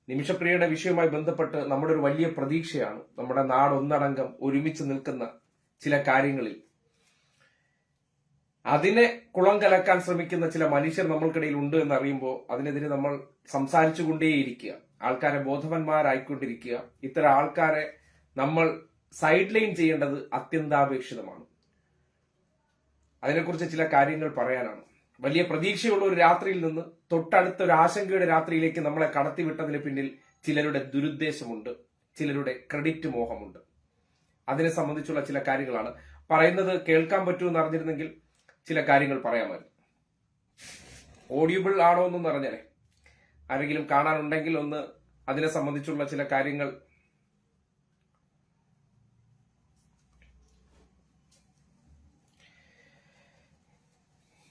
നിമിഷപ്രിയയുടെ വിഷയവുമായി ബന്ധപ്പെട്ട് നമ്മുടെ ഒരു വലിയ പ്രതീക്ഷയാണ് നമ്മുടെ നാട് ഒന്നടങ്കം ഒരുമിച്ച് നിൽക്കുന്ന ചില കാര്യങ്ങളിൽ അതിനെ കുളം കലക്കാൻ ശ്രമിക്കുന്ന ചില മനുഷ്യർ നമ്മൾക്കിടയിൽ ഉണ്ട് എന്നറിയുമ്പോൾ അതിനെതിരെ നമ്മൾ സംസാരിച്ചുകൊണ്ടേയിരിക്കുക, ആൾക്കാരെ ബോധവാന്മാരായിക്കൊണ്ടിരിക്കുക. ഇത്തരം ആൾക്കാരെ നമ്മൾ സൈഡ് ലൈൻ ചെയ്യേണ്ടത് അത്യന്താപേക്ഷിതമാണ്. അതിനെക്കുറിച്ച് ചില കാര്യങ്ങൾ പറയാനാണ്. വലിയ പ്രതീക്ഷയുള്ള ഒരു രാത്രിയിൽ നിന്ന് തൊട്ടടുത്ത ഒരു ആശങ്കയുടെ രാത്രിയിലേക്ക് നമ്മളെ കടത്തിവിട്ടതിന് പിന്നിൽ ചിലരുടെ ദുരുദ്ദേശമുണ്ട്, ചിലരുടെ ക്രെഡിറ്റ് മോഹമുണ്ട്. അതിനെ സംബന്ധിച്ചുള്ള ചില കാര്യങ്ങളാണ് പറയുന്നത്. കേൾക്കാൻ പറ്റുമെന്ന് അറിഞ്ഞിരുന്നെങ്കിൽ ചില കാര്യങ്ങൾ പറയാമായിരുന്നു. ഓഡിയബിൾ ആണോ എന്നൊന്ന് അറിഞ്ഞാലേ, ആരെങ്കിലും കാണാനുണ്ടെങ്കിൽ ഒന്ന് അതിനെ സംബന്ധിച്ചുള്ള ചില കാര്യങ്ങൾ.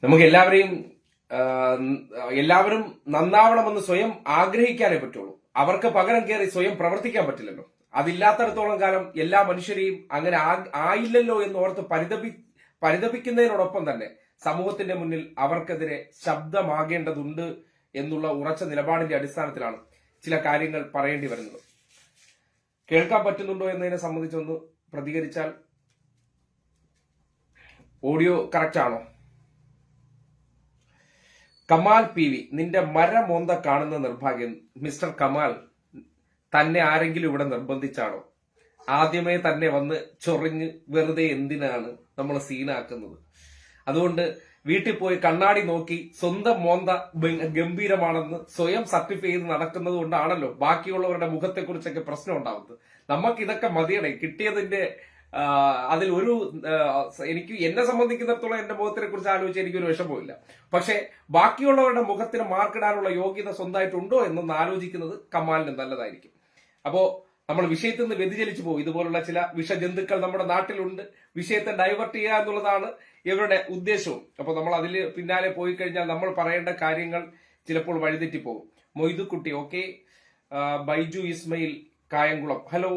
നമുക്ക് എല്ലാവരും നന്നാവണമെന്ന് സ്വയം ആഗ്രഹിക്കാനേ പറ്റുള്ളൂ. അവർക്ക് പകരം കയറി സ്വയം പ്രവർത്തിക്കാൻ പറ്റില്ലല്ലോ. അതില്ലാത്തടത്തോളം കാലം എല്ലാ മനുഷ്യരെയും അങ്ങനെ ആയില്ലല്ലോ എന്ന് ഓർത്ത് പരിതപിക്കുന്നതിനോടൊപ്പം തന്നെ സമൂഹത്തിന്റെ മുന്നിൽ അവർക്കെതിരെ ശബ്ദമാകേണ്ടതുണ്ട് എന്നുള്ള ഉറച്ച നിലപാടിന്റെ അടിസ്ഥാനത്തിലാണ് ചില കാര്യങ്ങൾ പറയേണ്ടി വരുന്നത്. കേൾക്കാൻ പറ്റുന്നുണ്ടോ എന്നതിനെ സംബന്ധിച്ചൊന്ന് പ്രതികരിച്ചാൽ. ഓഡിയോ കറക്റ്റ് ആണോ? കമാൽ PV, നിന്റെ മരമൊന്ത കാണുന്ന നിർഭാഗ്യം. മിസ്റ്റർ കമാൽ, തന്നെ ആരെങ്കിലും ഇവിടെ നിർബന്ധിച്ചാണോ? ആദ്യമേ തന്നെ വന്ന് ചൊറിഞ്ഞ് വെറുതെ എന്തിനാണ് നമ്മൾ സീനാക്കുന്നത്? അതുകൊണ്ട് വീട്ടിൽ പോയി കണ്ണാടി നോക്കി സ്വന്തം മോന്ത ഗംഭീരമാണെന്ന് സ്വയം സർട്ടിഫൈ ചെയ്ത് നടക്കുന്നത് കൊണ്ടാണല്ലോ ബാക്കിയുള്ളവരുടെ മുഖത്തെക്കുറിച്ചൊക്കെ പ്രശ്നം ഉണ്ടാവുന്നത്. നമുക്ക് ഇതൊക്കെ മതിയണേ. കിട്ടിയതിന്റെ അതിൽ ഒരു എനിക്ക് എന്നെ സംബന്ധിക്കുന്നിടത്തോളം എന്റെ മുഖത്തിനെ കുറിച്ച് ആലോചിച്ച് എനിക്കൊരു വിഷമമില്ല. പക്ഷെ ബാക്കിയുള്ളവരുടെ മുഖത്തിന് മാർക്കിടാനുള്ള യോഗ്യത സ്വന്തമായിട്ടുണ്ടോ എന്നൊന്ന് ആലോചിക്കുന്നത് കമാലിന് നല്ലതായിരിക്കും. അപ്പോ നമ്മൾ വിഷയത്തിൽ നിന്ന് വ്യതിചലിച്ചു പോകും. ഇതുപോലുള്ള ചില വിഷജന്തുക്കൾ നമ്മുടെ നാട്ടിലുണ്ട്. വിഷയത്തെ ഡൈവേർട്ട് ചെയ്യുക എന്നുള്ളതാണ് ഇവരുടെ ഉദ്ദേശവും. അപ്പൊ നമ്മൾ അതിൽ പിന്നാലെ പോയി കഴിഞ്ഞാൽ നമ്മൾ പറയേണ്ട കാര്യങ്ങൾ ചിലപ്പോൾ വഴിതെറ്റിപ്പോകും. മൊയ്തുക്കുട്ടി, ഓക്കെ. ബൈജു ഇസ്മയിൽ കായംകുളം, ഹലോ.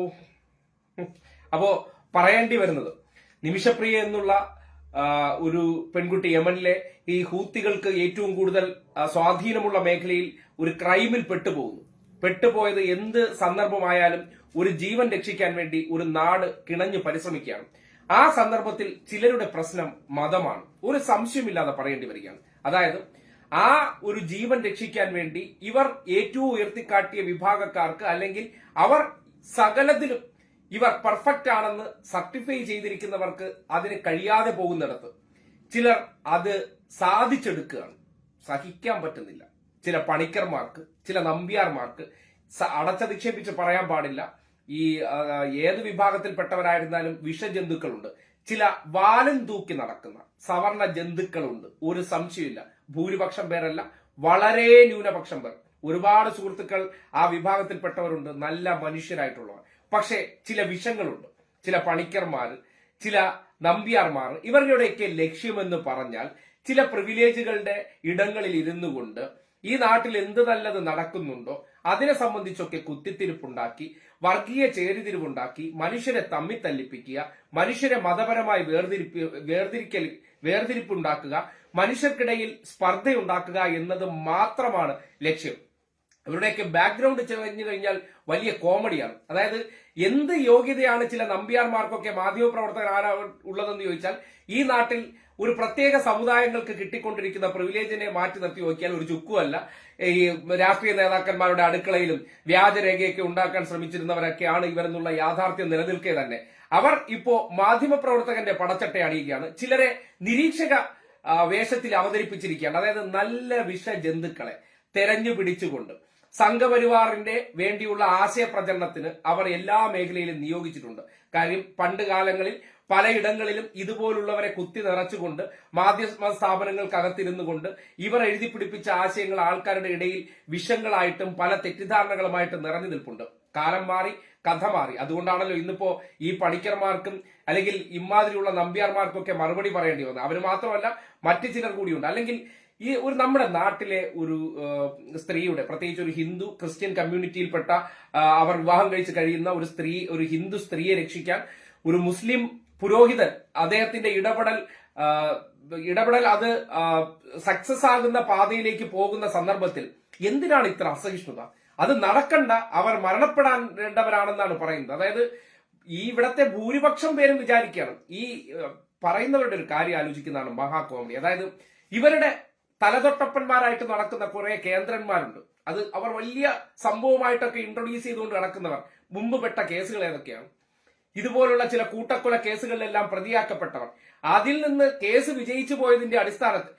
അപ്പോ പറയേണ്ടി വരുന്നത്, നിമിഷപ്രിയ എന്നുള്ള ഒരു പെൺകുട്ടി യമനിലെ ഈ ഹൂത്തികൾക്ക് ഏറ്റവും കൂടുതൽ സ്വാധീനമുള്ള മേഖലയിൽ ഒരു ക്രൈമിൽ പെട്ടുപോയത് എന്ത് സന്ദർഭമായാലും ഒരു ജീവൻ രക്ഷിക്കാൻ വേണ്ടി ഒരു നാട് കിണഞ്ഞു പരിശ്രമിക്കുകയാണ്. ആ സന്ദർഭത്തിൽ ചിലരുടെ പ്രശ്നം മതമാണ്. ഒരു സംശയമില്ലാതെ പറയേണ്ടി വരികയാണ്. അതായത് ആ ഒരു ജീവൻ രക്ഷിക്കാൻ വേണ്ടി ഇവർ ഏറ്റവും ഉയർത്തിക്കാട്ടിയ വിഭാഗക്കാർക്ക്, അല്ലെങ്കിൽ അവർ സകലത്തിലും ഇവർ പെർഫെക്റ്റ് ആണെന്ന് സർട്ടിഫൈ ചെയ്തിരിക്കുന്നവർക്ക് അതിന് കഴിയാതെ പോകുന്നിടത്ത് ചിലർ അത് സാധിച്ചെടുക്കുകയാണ്. സഹിക്കാൻ പറ്റുന്നില്ല. ചില പണിക്കർമാർക്ക്, ചില നമ്പ്യാർമാർക്ക് അടച്ച നിക്ഷേപിച്ച് പറയാൻ പാടില്ല. ഈ ഏത് വിഭാഗത്തിൽപ്പെട്ടവരായിരുന്നാലും വിഷജന്തുക്കളുണ്ട്. ചില വാലും തൂക്കി നടക്കുന്ന സവർണ ജന്തുക്കളുണ്ട്. ഒരു സംശയമില്ല. ഭൂരിപക്ഷം പേരല്ല, വളരെ ന്യൂനപക്ഷം പേർ. ഒരുപാട് സുഹൃത്തുക്കൾ ആ വിഭാഗത്തിൽപ്പെട്ടവരുണ്ട്, നല്ല മനുഷ്യരായിട്ടുള്ളവർ. പക്ഷെ ചില വിഷങ്ങളുണ്ട്. ചില പണിക്കർമാർ, ചില നമ്പ്യാർമാർ, ഇവരുടെയൊക്കെ ലക്ഷ്യമെന്ന് പറഞ്ഞാൽ ചില പ്രിവിലേജുകളുടെ ഇടങ്ങളിൽ ഇരുന്നു കൊണ്ട് ഈ നാട്ടിൽ എന്ത് നല്ലത് നടക്കുന്നുണ്ടോ അതിനെ സംബന്ധിച്ചൊക്കെ കുത്തിത്തിരിപ്പുണ്ടാക്കി, വർഗീയ ചേരിതിരിവുണ്ടാക്കി, മനുഷ്യരെ തമ്മിത്തല്ലിപ്പിക്കുക, മനുഷ്യരെ മതപരമായി വേർതിരിപ്പുണ്ടാക്കുക, മനുഷ്യർക്കിടയിൽ സ്പർദ്ധയുണ്ടാക്കുക എന്നത് മാത്രമാണ് ലക്ഷ്യം. ഇവരുടെയൊക്കെ ബാക്ക്ഗ്രൗണ്ട് ചെറിഞ്ഞു കഴിഞ്ഞാൽ വലിയ കോമഡിയാണ്. അതായത് എന്ത് യോഗ്യതയാണ് ചില നമ്പ്യാർമാർക്കൊക്കെ മാധ്യമപ്രവർത്തകർ ഉള്ളതെന്ന് ചോദിച്ചാൽ, ഈ നാട്ടിൽ ഒരു പ്രത്യേക സമുദായങ്ങൾക്ക് കിട്ടിക്കൊണ്ടിരിക്കുന്ന പ്രിവിലേജിനെ മാറ്റി നിർത്തി നോക്കിയാൽ ഒരു ചുക്കുമല്ല. ഈ രാഷ്ട്രീയ നേതാക്കന്മാരുടെ അടുക്കളയിലും വ്യാജരേഖയൊക്കെ ഉണ്ടാക്കാൻ ശ്രമിച്ചിരുന്നവരൊക്കെയാണ് ഇവരെന്നുള്ള യാഥാർത്ഥ്യം നിലനിൽക്കെ തന്നെ അവർ ഇപ്പോ മാധ്യമപ്രവർത്തകന്റെ പടച്ചട്ട അണിയുകയാണ്. ചിലരെ നിരീക്ഷക വേഷത്തിൽ അവതരിപ്പിച്ചിരിക്കുകയാണ്. അതായത് നല്ല വിഷജന്തുക്കളെ തെരഞ്ഞു പിടിച്ചുകൊണ്ട് സംഘപരിവാറിന്റെ വേണ്ടിയുള്ള ആശയപ്രചരണത്തിന് അവർ എല്ലാ മേഖലയിലും നിയോഗിച്ചിട്ടുണ്ട്. കാര്യം പണ്ട് കാലങ്ങളിൽ പലയിടങ്ങളിലും ഇതുപോലുള്ളവരെ കുത്തി നിറച്ചുകൊണ്ട് മാധ്യമ സ്ഥാപനങ്ങൾക്കകത്തിരുന്നു കൊണ്ട് ഇവർ എഴുതി പിടിപ്പിച്ച ആശയങ്ങൾ ആൾക്കാരുടെ ഇടയിൽ വിഷങ്ങളായിട്ടും പല തെറ്റിദ്ധാരണകളുമായിട്ടും നിറഞ്ഞു നിൽപ്പുണ്ട്. കാലം മാറി, കഥ മാറി. അതുകൊണ്ടാണല്ലോ ഇന്നിപ്പോ ഈ പണിക്കർമാർക്കും അല്ലെങ്കിൽ ഇമാതിരിയുള്ള നമ്പ്യാർമാർക്കൊക്കെ മറുപടി പറയേണ്ടി വന്നത്. അവർ മാത്രമല്ല, മറ്റു ചിലർ കൂടിയുണ്ട്. അല്ലെങ്കിൽ ഈ ഒരു നമ്മുടെ നാട്ടിലെ ഒരു സ്ത്രീയുടെ, പ്രത്യേകിച്ച് ഒരു ഹിന്ദു ക്രിസ്ത്യൻ കമ്മ്യൂണിറ്റിയിൽപ്പെട്ട അവർ വിവാഹം കഴിച്ച് കഴിയുന്ന ഒരു ഹിന്ദു സ്ത്രീയെ രക്ഷിക്കാൻ ഒരു മുസ്ലിം പുരോഹിതൻ അദ്ദേഹത്തിന്റെ ഇടപെടൽ അത് സക്സസ് ആകുന്ന പാതയിലേക്ക് പോകുന്ന സന്ദർഭത്തിൽ എന്തിനാണ് ഇത്ര അസഹിഷ്ണുത? അത് നടക്കണ്ട, അവർ മരണപ്പെടേണ്ടവരാണെന്നാണ് പറയുന്നത്. അതായത് ഈ ഇവിടത്തെ ഭൂരിപക്ഷം പേരും വിചാരിക്കണം, ഈ പറയുന്നവരുടെ ഒരു കാര്യം ആലോചിക്കുന്നതാണ് മഹാ കോമഡി. അതായത് ഇവരുടെ തലതൊട്ടപ്പന്മാരായിട്ട് നടക്കുന്ന കുറെ കേന്ദ്രന്മാരുണ്ട്, അത് അവർ വലിയ സംഭവമായിട്ടൊക്കെ ഇൻട്രൊഡ്യൂസ് ചെയ്തുകൊണ്ട് നടക്കുന്നവർ മുമ്പ് പെട്ട കേസുകൾ ഏതൊക്കെയാണ്? ഇതുപോലുള്ള ചില കൂട്ടക്കൊല കേസുകളിലെല്ലാം പ്രതിയാക്കപ്പെട്ടവർ, അതിൽ നിന്ന് കേസ് വിജയിച്ചു പോയതിന്റെ അടിസ്ഥാനത്തിൽ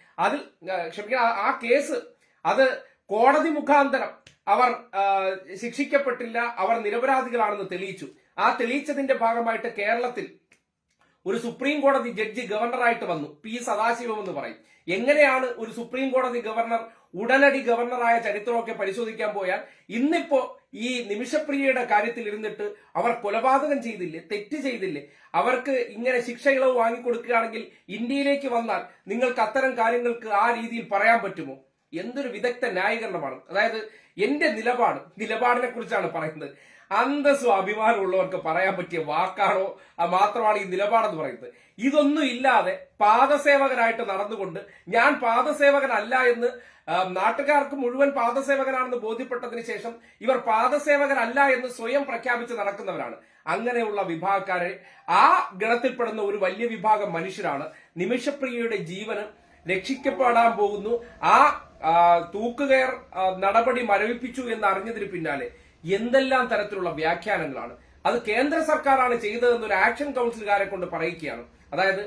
ആ കേസ് അത് കോടതി മുഖാന്തരം അവർ ശിക്ഷിക്കപ്പെട്ടില്ല, അവർ നിരപരാധികളാണെന്ന് തെളിയിച്ചു. ആ തെളിയിച്ചതിന്റെ ഭാഗമായിട്ട് കേരളത്തിൽ ഒരു സുപ്രീം കോടതി ജഡ്ജി ഗവർണറായിട്ട് വന്നു, പി സദാശിവം എന്ന് പറയും. എങ്ങനെയാണ് ഒരു സുപ്രീം കോടതി ഗവർണർ ഉടനടി ഗവർണറായ ചരിത്രമൊക്കെ പരിശോധിക്കാൻ പോയാൽ ഇന്നിപ്പോ ഈ നിമിഷപ്രിയയുടെ കാര്യത്തിൽ ഇരുന്നിട്ട് അവർ കൊലപാതകം ചെയ്തില്ലേ, തെറ്റ് ചെയ്തില്ലേ, അവർക്ക് ഇങ്ങനെ ശിക്ഷ ഇളവ് വാങ്ങിക്കൊടുക്കുകയാണെങ്കിൽ ഇന്ത്യയിലേക്ക് വന്നാൽ നിങ്ങൾക്ക് അത്തരം കാര്യങ്ങൾക്ക് ആ രീതിയിൽ പറയാൻ പറ്റുമോ? എന്തൊരു വിദഗ്ധ ന്യായീകരണമാണ്. അതായത് എന്റെ നിലപാടിനെ കുറിച്ചാണ് പറയുന്നത്. അന്തസ്സും അഭിമാനമുള്ളവർക്ക് പറയാൻ പറ്റിയ വാക്കാണോ മാത്രമാണ് ഈ നിലപാടെന്ന് പറയുന്നത്. ഇതൊന്നും ഇല്ലാതെ പാദസേവകരായിട്ട് നടന്നുകൊണ്ട് ഞാൻ പാദസേവകനല്ല എന്ന് നാട്ടുകാർക്ക് മുഴുവൻ പാദസേവകനാണെന്ന് ബോധ്യപ്പെട്ടതിന് ശേഷം ഇവർ പാദസേവകരല്ല എന്ന് സ്വയം പ്രഖ്യാപിച്ച് നടക്കുന്നവരാണ്. അങ്ങനെയുള്ള വിഭാഗക്കാരെ, ആ ഗണത്തിൽപ്പെടുന്ന ഒരു വലിയ വിഭാഗം മനുഷ്യരാണ് നിമിഷപ്രിയയുടെ ജീവന് രക്ഷിക്കപ്പെടാൻ പോകുന്നു. ആ തൂക്കുകയർ നടപടി മരവിപ്പിച്ചു എന്ന് അറിഞ്ഞതിന് പിന്നാലെ എന്തെല്ലാം തരത്തിലുള്ള വ്യാഖ്യാനങ്ങളാണ്. അത് കേന്ദ്ര സർക്കാരാണ് ചെയ്തതെന്ന് ഒരു ആക്ഷൻ കൗൺസിലുകാരെ കൊണ്ട് പറയിക്കുകയാണ്. അതായത്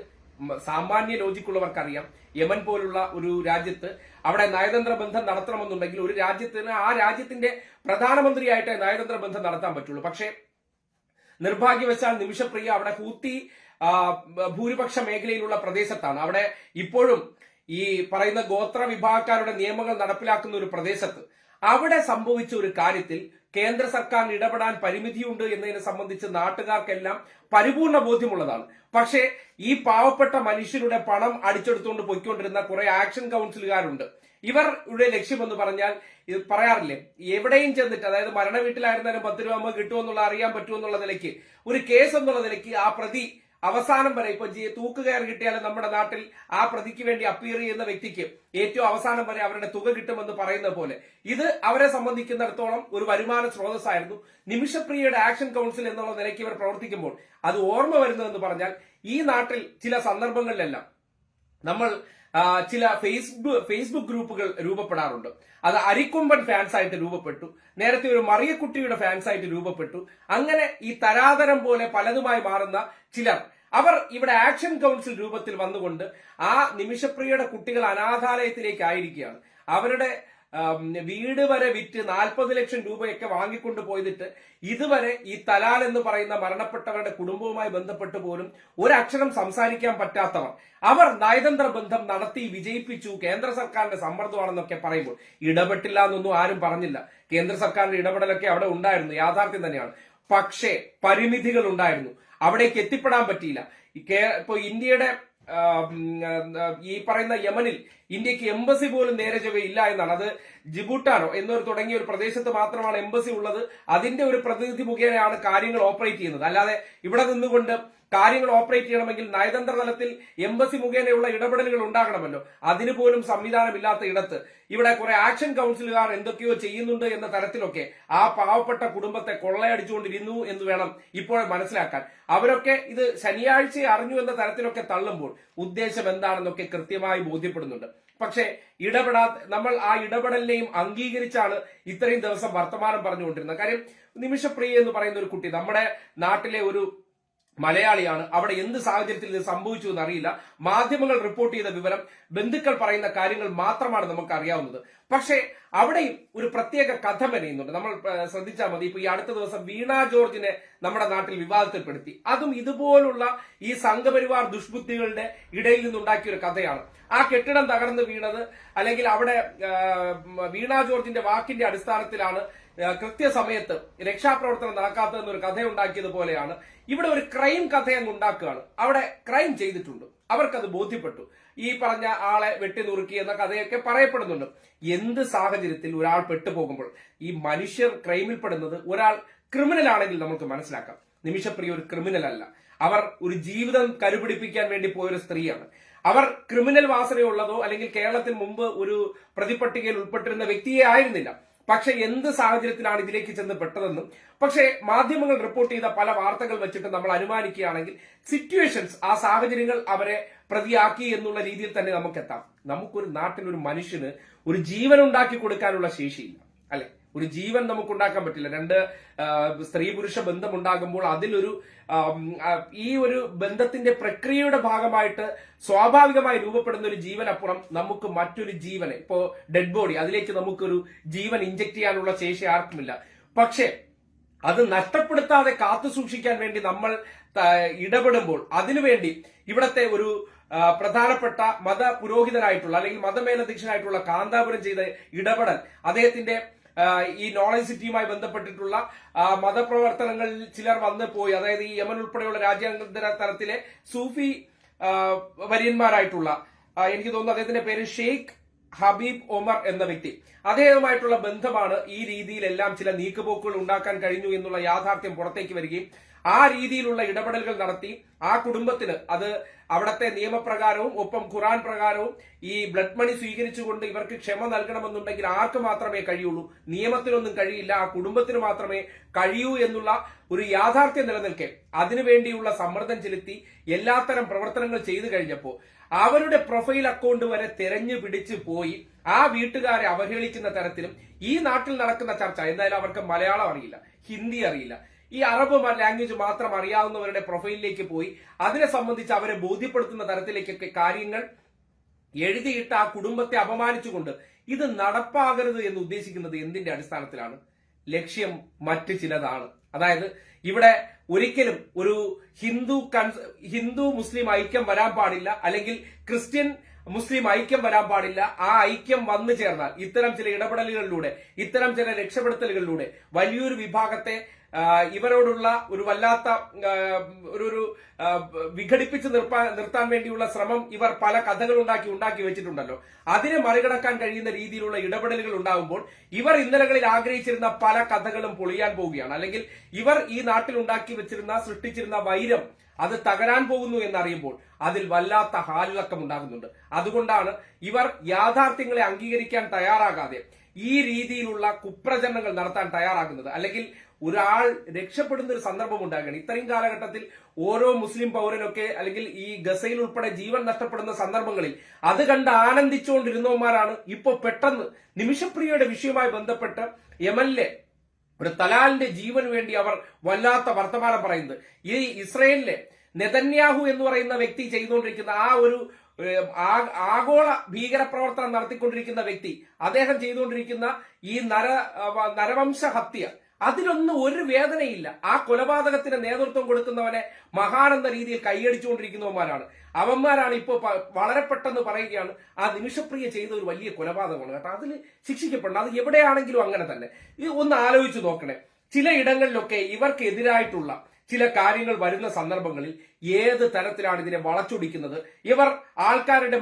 സാമാന്യ ലോജിക്കുള്ളവർക്കറിയാം, യമൻ പോലുള്ള ഒരു രാജ്യത്ത് അവിടെ നയതന്ത്ര ബന്ധം നടത്തണമെന്നുണ്ടെങ്കിൽ ഒരു രാജ്യത്തിന് ആ രാജ്യത്തിന്റെ പ്രധാനമന്ത്രിയായിട്ടേ നയതന്ത്ര ബന്ധം നടത്താൻ പറ്റുള്ളൂ. പക്ഷേ നിർഭാഗ്യവശാൽ നിമിഷപ്രിയ അവിടെ ഹൂത്തി ഭൂരിപക്ഷ മേഖലയിലുള്ള പ്രദേശത്താണ്. അവിടെ ഇപ്പോഴും ഈ പറയുന്ന ഗോത്ര വിഭാഗക്കാരുടെ നിയമങ്ങൾ നടപ്പിലാക്കുന്ന ഒരു പ്രദേശത്ത് അവിടെ സംഭവിച്ച ഒരു കാര്യത്തിൽ കേന്ദ്ര സർക്കാരിന് ഇടപെടാൻ പരിമിതിയുണ്ട് എന്നതിനെ സംബന്ധിച്ച് നാട്ടുകാർക്കെല്ലാം പരിപൂർണ ബോധ്യമുള്ളതാണ്. പക്ഷേ ഈ പാവപ്പെട്ട മനുഷ്യരുടെ പണം അടിച്ചെടുത്തുകൊണ്ട് പോയിക്കൊണ്ടിരുന്ന കുറെ ആക്ഷൻ കൗൺസിലുകാരുണ്ട്. ഇവരുടെ ലക്ഷ്യമെന്ന് പറഞ്ഞാൽ, ഇത് പറയാറില്ലേ, എവിടെയും ചെന്നിട്ട്, അതായത് മരണ വീട്ടിലായിരുന്നാലും 10 രൂപ കിട്ടുമെന്നുള്ള അറിയാൻ പറ്റുമെന്നുള്ള നിലയ്ക്ക്, ഒരു കേസ് എന്നുള്ള നിലയ്ക്ക് ആ പ്രതി അവസാനം വരെ, ഇപ്പൊ തൂക്കുകയർ കിട്ടിയാലും നമ്മുടെ നാട്ടിൽ ആ പ്രതിക്ക് വേണ്ടി അപ്പീർ ചെയ്യുന്ന വ്യക്തിക്ക് ഏറ്റവും അവസാനം വരെ അവരുടെ തുക കിട്ടുമെന്ന് പറയുന്ന പോലെ ഇത് അവരെ സംബന്ധിക്കുന്നിടത്തോളം ഒരു വരുമാന സ്രോതസ്സായിരുന്നു. നിമിഷപ്രിയയുടെ ആക്ഷൻ കൗൺസിൽ എന്നുള്ള നിലയ്ക്ക് ഇവർ പ്രവർത്തിക്കുമ്പോൾ അത് ഓർമ്മ വരുന്നതെന്ന് പറഞ്ഞാൽ, ഈ നാട്ടിൽ ചില സന്ദർഭങ്ങളിലെല്ലാം നമ്മൾ ചില ഫേസ്ബുക്ക് ഗ്രൂപ്പുകൾ രൂപപ്പെടാറുണ്ട്. അത് അരിക്കൊമ്പൻ ഫാൻസ് ആയിട്ട് രൂപപ്പെട്ടു, നേരത്തെ ഒരു മറിയക്കുട്ടിയുടെ ഫാൻസ് ആയിട്ട് രൂപപ്പെട്ടു. അങ്ങനെ ഈ തരാതരം പോലെ പലതുമായി മാറുന്ന ചിലർ, അവർ ഇവിടെ ആക്ഷൻ കൗൺസിൽ രൂപത്തിൽ വന്നുകൊണ്ട് ആ നിമിഷപ്രിയയുടെ കുട്ടികൾ അനാഥാലയത്തിലേക്ക് ആയിരിക്കുകയാണ്. അവരുടെ വീട് വരെ വിറ്റ് 40 ലക്ഷം രൂപയൊക്കെ വാങ്ങിക്കൊണ്ട് പോയിട്ട് ഇതുവരെ ഈ തലാൽ എന്ന് പറയുന്ന മരണപ്പെട്ടവരുടെ കുടുംബവുമായി ബന്ധപ്പെട്ട് പോലും ഒരക്ഷരം സംസാരിക്കാൻ പറ്റാത്തവർ, അവർ നയതന്ത്ര ബന്ധം നടത്തി വിജയിപ്പിച്ചു, കേന്ദ്ര സർക്കാരിന്റെ സമ്മർദ്ദമാണെന്നൊക്കെ പറയുമ്പോൾ ഇടപെട്ടില്ല എന്നൊന്നും ആരും പറഞ്ഞില്ല. കേന്ദ്ര സർക്കാരിന്റെ ഇടപെടലൊക്കെ അവിടെ ഉണ്ടായിരുന്നു, യാഥാർത്ഥ്യം തന്നെയാണ്. പക്ഷേ പരിമിതികൾ ഉണ്ടായിരുന്നു, അവിടേക്ക് എത്തിപ്പെടാൻ പറ്റിയില്ല. ഇപ്പൊ ഇന്ത്യയുടെ ഈ പറയുന്ന യമനിൽ ഇന്ത്യക്ക് എംബസി പോലും നേരെ ചൊവ്വേ ഇല്ല എന്നാണ്. അത് ജിബൂട്ടാനോ എന്നൊരു തുടങ്ങിയ ഒരു പ്രദേശത്ത് മാത്രമാണ് എംബസി ഉള്ളത്. അതിന്റെ ഒരു പ്രതിനിധി മുഖേനയാണ് കാര്യങ്ങൾ ഓപ്പറേറ്റ് ചെയ്യുന്നത്. അല്ലാതെ ഇവിടെ നിന്നുകൊണ്ട് കാര്യങ്ങൾ ഓപ്പറേറ്റ് ചെയ്യണമെങ്കിൽ നയതന്ത്ര തലത്തിൽ എംബസി മുഖേനയുള്ള ഇടപെടലുകൾ ഉണ്ടാകണമല്ലോ. അതിന് പോലും സംവിധാനമില്ലാത്ത ഇടത്ത് ഇവിടെ കുറെ ആക്ഷൻ കൗൺസിലുകാർ എന്തൊക്കെയോ ചെയ്യുന്നുണ്ട് എന്ന തരത്തിലൊക്കെ ആ പാവപ്പെട്ട കുടുംബത്തെ കൊള്ളയടിച്ചുകൊണ്ടിരുന്നു എന്ന് വേണം ഇപ്പോൾ മനസ്സിലാക്കാൻ. അവരൊക്കെ ഇത് ശനിയാഴ്ച അറിഞ്ഞു എന്ന തരത്തിലൊക്കെ തള്ളുമ്പോൾ ഉദ്ദേശം എന്താണെന്നൊക്കെ കൃത്യമായി ബോധ്യപ്പെടുന്നുണ്ട്. പക്ഷേ നമ്മൾ ആ ഇടപെടലിനെയും അംഗീകരിച്ചാണ് ഇത്രയും ദിവസം വർത്തമാനം പറഞ്ഞുകൊണ്ടിരുന്നത്. കാര്യം നിമിഷപ്രിയ എന്ന് പറയുന്ന ഒരു കുട്ടി നമ്മുടെ നാട്ടിലെ ഒരു മലയാളിയാണ്. അവിടെ എന്ത് സാഹചര്യത്തിൽ ഇത് സംഭവിച്ചു എന്ന് അറിയില്ല. മാധ്യമങ്ങൾ റിപ്പോർട്ട് ചെയ്ത വിവരം, ബന്ധുക്കൾ പറയുന്ന കാര്യങ്ങൾ മാത്രമാണ് നമുക്ക് അറിയാവുന്നത്. പക്ഷേ അവിടെയും ഒരു പ്രത്യേക കഥ മെനയുന്നുണ്ട്. നമ്മൾ ശ്രദ്ധിച്ചാൽ മതി. ഇപ്പൊ ഈ അടുത്ത ദിവസം വീണ ജോർജിനെ നമ്മുടെ നാട്ടിൽ വിവാദത്തിൽപ്പെടുത്തി. അതും ഇതുപോലുള്ള ഈ സംഘപരിവാർ ദുഷ്ബുദ്ധികളുടെ ഇടയിൽ നിന്നുണ്ടാക്കിയ ഒരു കഥയാണ്. ആ കെട്ടിടം തകർന്ന് വീണത്, അല്ലെങ്കിൽ അവിടെ വീണ ജോർജിന്റെ വാക്കിന്റെ അടിസ്ഥാനത്തിലാണ് കൃത്യസമയത്ത് രക്ഷാപ്രവർത്തനം നടക്കാത്തതെന്നൊരു കഥയുണ്ടാക്കിയതുപോലെയാണ് ഇവിടെ ഒരു ക്രൈം കഥ അങ്ങ് ഉണ്ടാക്കുകയാണ്. അവിടെ ക്രൈം ചെയ്തിട്ടുണ്ട്, അവർക്കത് ബോധ്യപ്പെട്ടു. ഈ പറഞ്ഞ ആളെ വെട്ടിനുറുക്കി എന്ന കഥയൊക്കെ പറയപ്പെടുന്നുണ്ട്. എന്ത് സാഹചര്യത്തിൽ ഒരാൾ പെട്ടുപോകുമ്പോൾ ഈ മനുഷ്യർ ക്രൈമിൽപ്പെടുന്നത്, ഒരാൾ ക്രിമിനൽ ആണെങ്കിൽ നമുക്ക് മനസ്സിലാക്കാം. നിമിഷപ്രിയ ഒരു ക്രിമിനൽ അല്ല. അവർ ഒരു ജീവിതം കരുപിടിപ്പിക്കാൻ വേണ്ടി പോയൊരു സ്ത്രീയാണ്. അവർ ക്രിമിനൽ വാസനയുള്ളതോ അല്ലെങ്കിൽ കേരളത്തിൽ മുമ്പ് ഒരു പ്രതിപട്ടികയിൽ ഉൾപ്പെട്ടിരുന്ന വ്യക്തിയെ ആയിരുന്നില്ല. പക്ഷെ എന്ത് സാഹചര്യത്തിലാണ് ഇതിലേക്ക് ചെന്ന് പെട്ടതെന്നും പക്ഷേ മാധ്യമങ്ങൾ റിപ്പോർട്ട് ചെയ്ത പല വാർത്തകൾ വെച്ചിട്ട് നമ്മൾ അനുമാനിക്കുകയാണെങ്കിൽ സിറ്റുവേഷൻസ്, ആ സാഹചര്യങ്ങൾ അവരെ പ്രതിയാക്കി എന്നുള്ള രീതിയിൽ തന്നെ നമുക്കെത്താം. നമുക്കൊരു നാട്ടിൽ ഒരു മനുഷ്യന് ഒരു ജീവൻ ഉണ്ടാക്കി കൊടുക്കാനുള്ള ശേഷിയില്ല, അല്ലെ? ഒരു ജീവൻ നമുക്ക് ഉണ്ടാക്കാൻ പറ്റില്ല. രണ്ട് സ്ത്രീ പുരുഷ ബന്ധം ഉണ്ടാകുമ്പോൾ അതിലൊരു ഈ ഒരു ബന്ധത്തിന്റെ പ്രക്രിയയുടെ ഭാഗമായിട്ട് സ്വാഭാവികമായി രൂപപ്പെടുന്ന ഒരു ജീവനപ്പുറം നമുക്ക് മറ്റൊരു ജീവനെ, ഇപ്പോ ഡെഡ് ബോഡി, അതിലേക്ക് നമുക്കൊരു ജീവൻ ഇഞ്ചക്ട് ചെയ്യാനുള്ള ശേഷി ആർക്കുമില്ല. പക്ഷേ അത് നഷ്ടപ്പെടുത്താതെ കാത്തു സൂക്ഷിക്കാൻ വേണ്ടി നമ്മൾ ഇടപെടുമ്പോൾ അതിനുവേണ്ടി ഇവിടത്തെ ഒരു പ്രധാനപ്പെട്ട മത പുരോഹിതനായിട്ടുള്ള അല്ലെങ്കിൽ മതമേലധ്യക്ഷനായിട്ടുള്ള കാന്താപുരം ചെയ്ത ഇടപെടൽ, അദ്ദേഹത്തിന്റെ ഈ നോളജ് സിറ്റിയുമായി ബന്ധപ്പെട്ടിട്ടുള്ള മതപ്രവർത്തനങ്ങളിൽ ചിലർ വന്നു പോയി, അതായത് ഈ യമൻ ഉൾപ്പെടെയുള്ള രാജ്യാന്തര തലത്തിലെ സൂഫി വര്യന്മാരായിട്ടുള്ള, എനിക്ക് തോന്നുന്നു അദ്ദേഹത്തിന്റെ പേര് ഷെയ്ഖ് ഹബീബ് ഒമർ എന്ന വ്യക്തി, അദ്ദേഹവുമായിട്ടുള്ള ബന്ധമാണ് ഈ രീതിയിലെല്ലാം ചില നീക്കുപോക്കുകൾ ഉണ്ടാക്കാൻ കഴിഞ്ഞു എന്നുള്ള യാഥാർത്ഥ്യം പുറത്തേക്ക് വരികയും ആ രീതിയിലുള്ള ഇടപെടലുകൾ നടത്തി ആ കുടുംബത്തിന് അത് അവിടത്തെ നിയമപ്രകാരവും ഒപ്പം ഖുറാൻ പ്രകാരവും ഈ ബ്ലഡ് മണി സ്വീകരിച്ചുകൊണ്ട് ഇവർക്ക് ക്ഷമ നൽകണമെന്നുണ്ടെങ്കിൽ ആർക്ക് മാത്രമേ കഴിയുള്ളൂ, നിയമത്തിനൊന്നും കഴിയില്ല, ആ കുടുംബത്തിന് മാത്രമേ കഴിയൂ എന്നുള്ള ഒരു യാഥാർത്ഥ്യം നിലനിൽക്കെ അതിനുവേണ്ടിയുള്ള സമ്മർദ്ദം ചെലുത്തി എല്ലാത്തരം പ്രവർത്തനങ്ങൾ ചെയ്തു കഴിഞ്ഞപ്പോൾ അവരുടെ പ്രൊഫൈൽ അക്കൗണ്ട് വരെ തെരഞ്ഞു പിടിച്ചു പോയി ആ വീട്ടുകാരെ അവഹേളിക്കുന്ന തരത്തിലും ഈ നാട്ടിൽ നടക്കുന്ന ചർച്ച, എന്തായാലും അവർക്ക് മലയാളം അറിയില്ല, ഹിന്ദി അറിയില്ല, ഈ അറബ് ലാംഗ്വേജ് മാത്രം അറിയാവുന്നവരുടെ പ്രൊഫൈലിലേക്ക് പോയി അതിനെ സംബന്ധിച്ച് അവരെ ബോധ്യപ്പെടുത്തുന്ന തരത്തിലേക്കൊക്കെ കാര്യങ്ങൾ എഴുതിയിട്ട് ആ കുടുംബത്തെ അപമാനിച്ചുകൊണ്ട് ഇത് നടപ്പാകരുത് എന്ന് ഉദ്ദേശിക്കുന്നത് എന്തിന്റെ അടിസ്ഥാനത്തിലാണ്? ലക്ഷ്യം മറ്റു ചിലതാണ്. അതായത് ഇവിടെ ഒരിക്കലും ഒരു ഹിന്ദു മുസ്ലിം ഐക്യം വരാൻ പാടില്ല, അല്ലെങ്കിൽ ക്രിസ്ത്യൻ മുസ്ലിം ഐക്യം വരാൻ പാടില്ല. ആ ഐക്യം വന്നു ചേർന്നാൽ ഇത്തരം ചില ഇടപെടലുകളിലൂടെ, ഇത്തരം ചില രക്ഷപ്പെടുത്തലുകളിലൂടെ വലിയൊരു വിഭാഗത്തെ ഇവരോടുള്ള ഒരു വല്ലാത്ത ഒരു വിഘടിപ്പിച്ച് നിർത്താൻ വേണ്ടിയുള്ള ശ്രമം ഇവർ പല കഥകൾ ഉണ്ടാക്കി വെച്ചിട്ടുണ്ടല്ലോ. അതിനെ മറികടക്കാൻ കഴിയുന്ന രീതിയിലുള്ള ഇടപെടലുകൾ ഉണ്ടാകുമ്പോൾ ഇവർ ഇന്നലകളിൽ ആഗ്രഹിച്ചിരുന്ന പല കഥകളും പൊളിയാൻ പോവുകയാണ്. അല്ലെങ്കിൽ ഇവർ ഈ നാട്ടിൽ സൃഷ്ടിച്ചിരുന്ന വൈരം അത് തകരാൻ പോകുന്നു എന്നറിയുമ്പോൾ അതിൽ വല്ലാത്ത ഹാലിളക്കം ഉണ്ടാകുന്നുണ്ട്. അതുകൊണ്ടാണ് ഇവർ യാഥാർത്ഥ്യങ്ങളെ അംഗീകരിക്കാൻ തയ്യാറാകാതെ ഈ രീതിയിലുള്ള കുപ്രചരണങ്ങൾ നടത്താൻ തയ്യാറാകുന്നത്. അല്ലെങ്കിൽ ഒരാൾ രക്ഷപ്പെടുന്ന ഒരു സന്ദർഭം ഉണ്ടാകുകയാണ്. ഇത്രയും കാലഘട്ടത്തിൽ ഓരോ മുസ്ലിം പൗരനൊക്കെ അല്ലെങ്കിൽ ഈ ഗസയിൽ ഉൾപ്പെടെ ജീവൻ നഷ്ടപ്പെടുന്ന സന്ദർഭങ്ങളിൽ അത് കണ്ട് ആനന്ദിച്ചുകൊണ്ടിരുന്നവന്മാരാണ് ഇപ്പൊ പെട്ടെന്ന് നിമിഷപ്രിയയുടെ വിഷയവുമായി ബന്ധപ്പെട്ട് യമനിലെ ഒരു തലാലിന്റെ ജീവന് വേണ്ടി അവർ വല്ലാത്ത വർത്തമാനം പറയുന്നത്. ഈ ഇസ്രയേലിലെ നെതന്യാഹു എന്ന് പറയുന്ന വ്യക്തി ചെയ്തുകൊണ്ടിരിക്കുന്ന ആ ഒരു ആഗോള ഭീകരപ്രവർത്തനം നടത്തിക്കൊണ്ടിരിക്കുന്ന വ്യക്തി, അദ്ദേഹം ചെയ്തുകൊണ്ടിരിക്കുന്ന ഈ നരവംശ ഹത്യ, അതിലൊന്നും ഒരു വേദനയില്ല. ആ കൊലപാതകത്തിന് നേതൃത്വം കൊടുക്കുന്നവനെ മഹാനെന്ന രീതിയിൽ കൈയടിച്ചുകൊണ്ടിരിക്കുന്നവന്മാരാണ്. അവന്മാരാണ് ഇപ്പോൾ വളരെ പെട്ടെന്ന് പറയുകയാണ് ആ നിമിഷപ്രിയ ചെയ്ത ഒരു വലിയ കൊലപാതകമാണ് കേട്ടോ, അതിൽ ശിക്ഷിക്കപ്പെടണം. അത് എവിടെയാണെങ്കിലും അങ്ങനെ തന്നെ. ഇത് ഒന്ന് ആലോചിച്ച് നോക്കണേ. ചില ഇടങ്ങളിലൊക്കെ ഇവർക്കെതിരായിട്ടുള്ള ചില കാര്യങ്ങൾ വരുന്ന സന്ദർഭങ്ങളിൽ ഏത് തരത്തിലാണ് ഇതിനെ വളച്ചൊടിക്കുന്നത്. ഇവർ ആൾക്കാരുടെ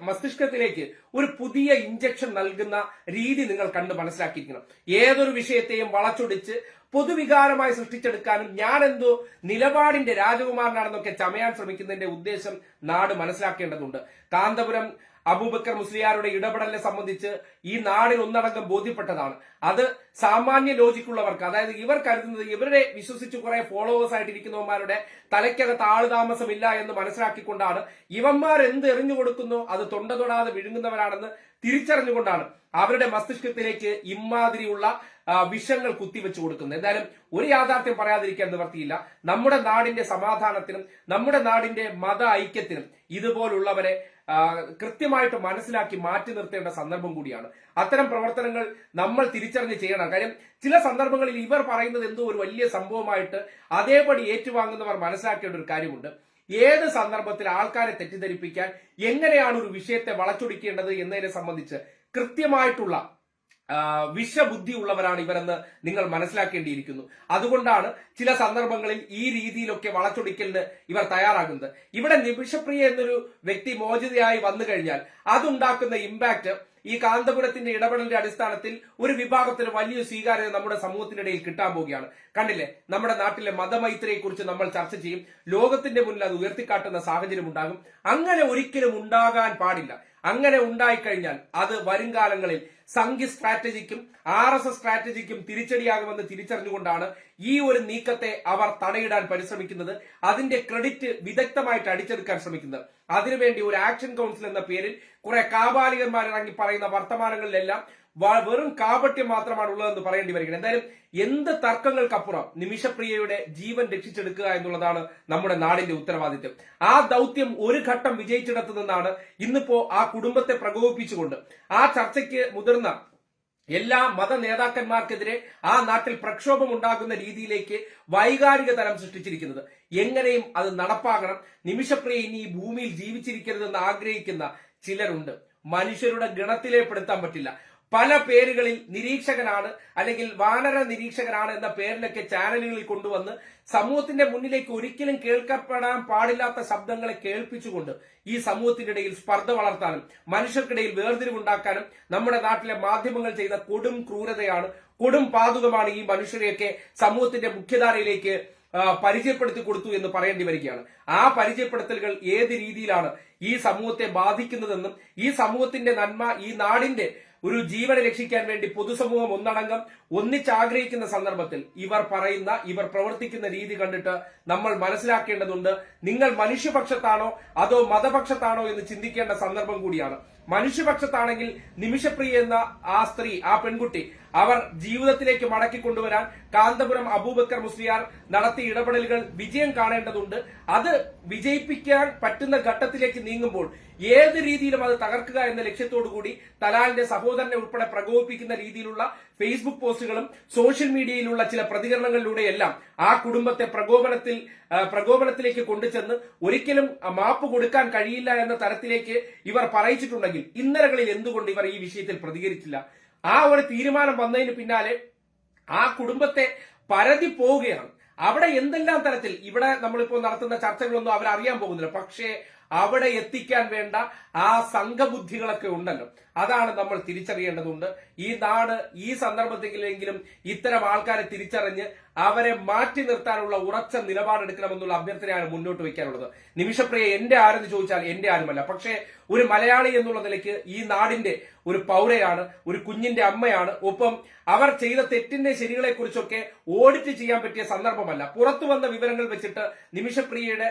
മസ്തിഷ്കത്തിലേക്ക് ഒരു പുതിയ ഇഞ്ചക്ഷൻ നൽകുന്ന രീതി നിങ്ങൾ കണ്ട് മനസ്സിലാക്കിയിരിക്കണം. ഏതൊരു വിഷയത്തെയും വളച്ചൊടിച്ച് പൊതുവികാരമായി സൃഷ്ടിച്ചെടുക്കാനും ഞാൻ എന്തോ നിലപാടിന്റെ രാജകുമാരനാണെന്നൊക്കെ ചമയാൻ ശ്രമിക്കുന്നതിന്റെ ഉദ്ദേശം നാട് മനസ്സിലാക്കേണ്ടതുണ്ട്. കാന്തപുരം അബൂബക്കർ മുസ്ലിയാരുടെ ഇടപെടലിനെ സംബന്ധിച്ച് ഈ നാടിന് ഒന്നടങ്കം ബോധ്യപ്പെട്ടതാണ്. അത് സാമാന്യ ലോജിക്കുള്ളവർക്ക്, അതായത് ഇവർ കരുതുന്നത് ഇവരുടെ വിശ്വസിച്ച് കുറെ ഫോളോവേഴ്സ് ആയിട്ടിരിക്കുന്നവന്മാരുടെ തലയ്ക്കകത്ത് ആളുതാമസമില്ല എന്ന് മനസ്സിലാക്കിക്കൊണ്ടാണ് ഇവന്മാർ എന്ത് എറിഞ്ഞു കൊടുക്കുന്നോ അത് തൊണ്ട തൊടാതെ വിഴുങ്ങുന്നവരാണെന്ന് തിരിച്ചറിഞ്ഞുകൊണ്ടാണ് അവരുടെ മസ്തിഷ്കത്തിലേക്ക് ഇമാതിരിയുള്ള വിഷങ്ങൾ കുത്തിവെച്ചു കൊടുക്കുന്നത്. എന്തായാലും ഒരു യാഥാർത്ഥ്യം പറയാതിരിക്കാൻ നിവർത്തിയില്ല. നമ്മുടെ നാടിന്റെ സമാധാനത്തിനും നമ്മുടെ നാടിന്റെ മത ഐക്യത്തിനും ഇതുപോലുള്ളവരെ കൃത്യമായിട്ട് മനസ്സിലാക്കി മാറ്റി നിർത്തേണ്ട സന്ദർഭം കൂടിയാണ്. അത്തരം പ്രവർത്തനങ്ങൾ നമ്മൾ തിരിച്ചറിഞ്ഞ് ചെയ്യണം. കാര്യം ചില സന്ദർഭങ്ങളിൽ ഇവർ പറയുന്നത് എന്തോ ഒരു വലിയ സംഭവമായിട്ട് അതേപടി ഏറ്റുവാങ്ങുന്നവർ മനസ്സിലാക്കേണ്ട ഒരു കാര്യമുണ്ട്. ഏത് സന്ദർഭത്തിൽ ആൾക്കാരെ തെറ്റിദ്ധരിപ്പിക്കാൻ എങ്ങനെയാണ് ഒരു വിഷയത്തെ വളച്ചൊടിക്കേണ്ടത് എന്നതിനെ സംബന്ധിച്ച് കൃത്യമായിട്ടുള്ള വിഷബുദ്ധി ഉള്ളവരാണ് ഇവരെന്ന് നിങ്ങൾ മനസ്സിലാക്കേണ്ടിയിരിക്കുന്നു. അതുകൊണ്ടാണ് ചില സന്ദർഭങ്ങളിൽ ഈ രീതിയിലൊക്കെ വളച്ചൊടിക്കലിന് ഇവർ തയ്യാറാകുന്നത്. ഇവിടെ നിമിഷപ്രിയ എന്നൊരു വ്യക്തി മോചിതയായി വന്നു കഴിഞ്ഞാൽ അതുണ്ടാക്കുന്ന ഇമ്പാക്ട് ഈ കാന്തപുരത്തിന്റെ ഇടപെടലിന്റെ അടിസ്ഥാനത്തിൽ ഒരു വിഭാഗത്തിന് വലിയ സ്വീകാര്യത നമ്മുടെ സമൂഹത്തിനിടയിൽ കിട്ടാൻ പോവുകയാണ്. കണ്ടില്ലേ, നമ്മുടെ നാട്ടിലെ മതമൈത്രിയെ കുറിച്ച് നമ്മൾ ചർച്ച ചെയ്യും, ലോകത്തിന്റെ മുന്നിൽ അത് ഉയർത്തിക്കാട്ടുന്ന സാഹചര്യം ഉണ്ടാകും. അങ്ങനെ ഒരിക്കലും ഉണ്ടാകാൻ പാടില്ല. അങ്ങനെ ഉണ്ടായിക്കഴിഞ്ഞാൽ അത് വരും കാലങ്ങളിൽ സംഘി സ്ട്രാറ്റജിക്കും RSS സ്ട്രാറ്റജിക്കും തിരിച്ചടിയാകുമെന്ന് തിരിച്ചറിഞ്ഞുകൊണ്ടാണ് ഈ ഒരു നീക്കത്തെ അവർ തടയിടാൻ പരിശ്രമിക്കുന്നത്. അതിന്റെ ക്രെഡിറ്റ് വിദഗ്ധമായിട്ട് അടിച്ചെടുക്കാൻ ശ്രമിക്കുന്നത്. അതിനുവേണ്ടി ഒരു ആക്ഷൻ കൗൺസിൽ എന്ന പേരിൽ കുറെ കാപാലികന്മാർ ഇറങ്ങി പറയുന്ന വർത്തമാനങ്ങളിലെല്ലാം വെറും കാപട്യം മാത്രമാണ് ഉള്ളതെന്ന് പറയേണ്ടി വരികയാണ്. എന്തായാലും എന്ത് തർക്കങ്ങൾക്കപ്പുറം നിമിഷപ്രിയയുടെ ജീവൻ രക്ഷിച്ചെടുക്കുക എന്നുള്ളതാണ് നമ്മുടെ നാടിന്റെ ഉത്തരവാദിത്വം. ആ ദൗത്യം ഒരു ഘട്ടം വിജയിച്ചിടത്തു നിന്നാണ് ഇന്നിപ്പോ ആ കുടുംബത്തെ പ്രകോപിപ്പിച്ചുകൊണ്ട് ആ ചർച്ചയ്ക്ക് മുതിർന്ന എല്ലാ മത നേതാക്കന്മാർക്കെതിരെ ആ നാട്ടിൽ പ്രക്ഷോഭം ഉണ്ടാകുന്ന രീതിയിലേക്ക് വൈകാരിക തലം സൃഷ്ടിച്ചിരിക്കുന്നത്. എങ്ങനെയും അത് നടപ്പാകണം. നിമിഷപ്രിയ ഇനി ഈ ഭൂമിയിൽ ജീവിച്ചിരിക്കരുതെന്ന് ആഗ്രഹിക്കുന്ന ചിലരുണ്ട്. മനുഷ്യരുടെ ഗണത്തിലേ പെടുത്താൻ പറ്റില്ല. പല പേരുകളിൽ നിരീക്ഷകനാണ് അല്ലെങ്കിൽ വാനര നിരീക്ഷകനാണ് എന്ന പേരിലൊക്കെ ചാനലുകളിൽ കൊണ്ടുവന്ന് സമൂഹത്തിന്റെ മുന്നിലേക്ക് ഒരിക്കലും കേൾക്കപ്പെടാൻ പാടില്ലാത്ത ശബ്ദങ്ങളെ കേൾപ്പിച്ചുകൊണ്ട് ഈ സമൂഹത്തിന്റെ ഇടയിൽ സ്പർദ്ധ വളർത്താനും മനുഷ്യർക്കിടയിൽ വേർതിരിവുണ്ടാക്കാനും നമ്മുടെ നാട്ടിലെ മാധ്യമങ്ങൾ ചെയ്ത കൊടും ക്രൂരതയാണ്, കൊടും പാതുകമാണ് ഈ മനുഷ്യരെയൊക്കെ സമൂഹത്തിന്റെ മുഖ്യധാരയിലേക്ക് പരിചയപ്പെടുത്തി കൊടുത്തു എന്ന് പറയേണ്ടി വരികയാണ്. ആ പരിചയപ്പെടുത്തലുകൾ ഏത് രീതിയിലാണ് ഈ സമൂഹത്തെ ബാധിക്കുന്നതെന്നും ഈ സമൂഹത്തിന്റെ നന്മ, ഈ നാടിന്റെ ഒരു ജീവനെ രക്ഷിക്കാൻ വേണ്ടി പൊതുസമൂഹം ഒന്നടങ്കം ഒന്നിച്ചാഗ്രഹിക്കുന്ന സന്ദർഭത്തിൽ ഇവർ പ്രവർത്തിക്കുന്ന രീതി കണ്ടിട്ട് നമ്മൾ മനസ്സിലാക്കേണ്ടതുണ്ട്. നിങ്ങൾ മനുഷ്യപക്ഷത്താണോ അതോ മതപക്ഷത്താണോ എന്ന് ചിന്തിക്കേണ്ട സന്ദർഭം കൂടിയാണ്. മനുഷ്യപക്ഷത്താണെങ്കിൽ നിമിഷപ്രിയ എന്ന ആ സ്ത്രീ, ആ പെൺകുട്ടി, അവർ ജീവിതത്തിലേക്ക് മടക്കിക്കൊണ്ടുവരാൻ കാന്തപുരം അബൂബക്കർ മുസ്ലിയാർ നടത്തിയ ഇടപെടലുകൾ വിജയം കാണേണ്ടതുണ്ട്. അത് വിജയിപ്പിക്കാൻ പറ്റുന്ന ഘട്ടത്തിലേക്ക് നീങ്ങുമ്പോൾ ഏത് രീതിയിലും അത് തകർക്കുക എന്ന ലക്ഷ്യത്തോടു കൂടി തലാലിന്റെ സഹോദരനെ ഉൾപ്പെടെ പ്രകോപിപ്പിക്കുന്ന രീതിയിലുള്ള ഫേസ്ബുക്ക് പോസ്റ്റുകളും സോഷ്യൽ മീഡിയയിലുള്ള ചില പ്രതികരണങ്ങളിലൂടെയെല്ലാം ആ കുടുംബത്തെ പ്രകോപനത്തിലേക്ക് കൊണ്ടുചെന്ന് ഒരിക്കലും മാപ്പ് കൊടുക്കാൻ കഴിയില്ല എന്ന തരത്തിലേക്ക് ഇവർ പറയിച്ചിട്ടുണ്ടെങ്കിൽ ഇന്നലകളിൽ എന്തുകൊണ്ട് ഇവർ ഈ വിഷയത്തിൽ പ്രതികരിച്ചില്ല? ആ ഒരു തീരുമാനം വന്നതിന് പിന്നാലെ ആ കുടുംബത്തെ പരതി പോവുകയാണ്. അവിടെ എന്തെല്ലാം തരത്തിൽ ഇവിടെ നമ്മളിപ്പോൾ നടത്തുന്ന ചർച്ചകളൊന്നും അവരറിയാൻ പോകുന്നില്ല. പക്ഷേ അവിടെ എത്തിക്കാൻ വേണ്ട ആ സംഘബുദ്ധികളൊക്കെ ഉണ്ടല്ലോ, അതാണ് നമ്മൾ തിരിച്ചറിയേണ്ടതുണ്ട്. ഈ നാട് ഈ സന്ദർഭത്തിലെങ്കിലും ഇത്തരം ആൾക്കാരെ തിരിച്ചറിഞ്ഞ് അവരെ മാറ്റി നിർത്താനുള്ള ഉറച്ച നിലപാടെടുക്കണമെന്നുള്ള അഭ്യർത്ഥനയാണ് മുന്നോട്ട് വയ്ക്കാനുള്ളത്. നിമിഷപ്രിയ എന്റെ ആരെന്ന് ചോദിച്ചാൽ എന്റെ ആരുമല്ല. പക്ഷേ ഒരു മലയാളി എന്നുള്ള നിലയ്ക്ക് ഈ നാടിന്റെ ഒരു പൗരയാണ്, ഒരു കുഞ്ഞിന്റെ അമ്മയാണ്. ഒപ്പം അവർ ചെയ്ത തെറ്റിന്റെ ശരികളെ കുറിച്ചൊക്കെ ഓഡിറ്റ് ചെയ്യാൻ പറ്റിയ സന്ദർഭമല്ല. പുറത്തു വന്ന വിവരങ്ങൾ വെച്ചിട്ട് നിമിഷപ്രിയയുടെ